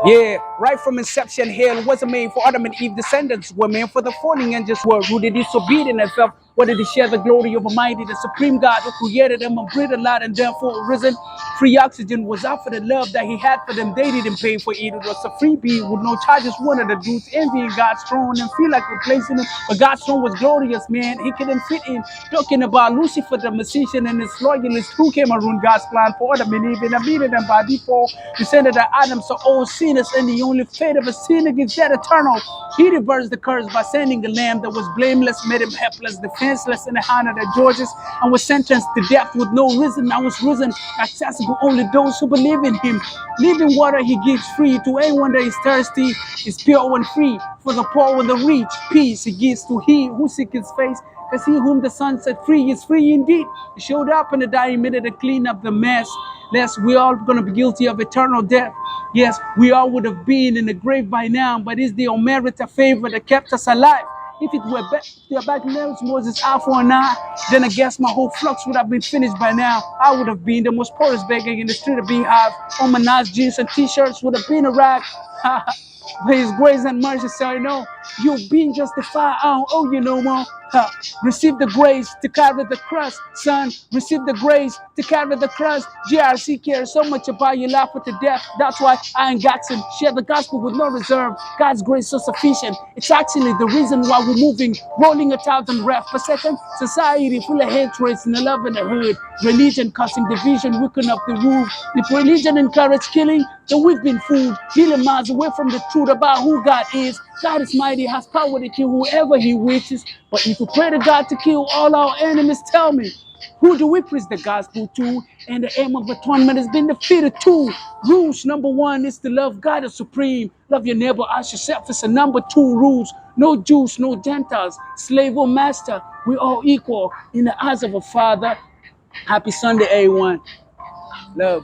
Yeah, right from inception, hell wasn't made for Adam and Eve descendants. Were made for the falling angels, were rooted disobedient and felt whether to share the glory of Almighty, the supreme God who created them and breathed a lot and therefore risen. Free oxygen was out for the love that he had for them. They didn't pay for it. It was a freebie with no charges. One of the dudes envying God's throne and feel like replacing him. But God's throne was glorious, man. He couldn't fit in. Talking about Lucifer, the musician, and his loyalist who came and ruined God's plan for Adam and Eve and abandoned them by default. Descended of Adam, so all sinners, and the only fate of a sin against that eternal. He reversed the curse by sending a lamb that was blameless, made him helpless, defenseless in the hand of the Georges, and was sentenced to death with no reason. Now was risen, accessible only those who believe in him. Living water he gives free to anyone that is thirsty, is pure and free. For the poor and the rich, peace he gives to he who seek his face. Because he whom the Son set free is free indeed. He showed up in the dying minute to clean up the mess. Lest we all going to be guilty of eternal death. Yes, we all would have been in the grave by now, but it's the unmerited favor that kept us alive. If it were back then, Moses, Alpha and I, then I guess my whole flux would have been finished by now. I would have been the most poorest beggar in the street of Beehive. All my nice jeans and t-shirts would have been a rag. By his grace and mercy, so I know you've been justified. I don't owe you no more. Receive the grace to carry the cross, son. Receive the grace to carry the cross. GRC cares so much about your life with the death. That's why I and Gaxon share the gospel with no reserve. God's grace so sufficient. It's actually the reason why we're moving, rolling 1,000 ref per second. Society full of hatred and the love in the hood. Religion causing division, wicking up the roof. If religion encourages killing, then we've been fooled. Million miles away from the truth about who God is. God is mighty, has power to kill whoever he wishes. But if we pray to God to kill all our enemies, tell me, who do we preach the gospel to? And the aim of atonement has been defeated too. Rules number one is to love God as supreme. Love your neighbor as yourself. It's a number two rules. No Jews, no Gentiles, slave or master. We all equal in the eyes of a Father. Happy Sunday, A1. Love.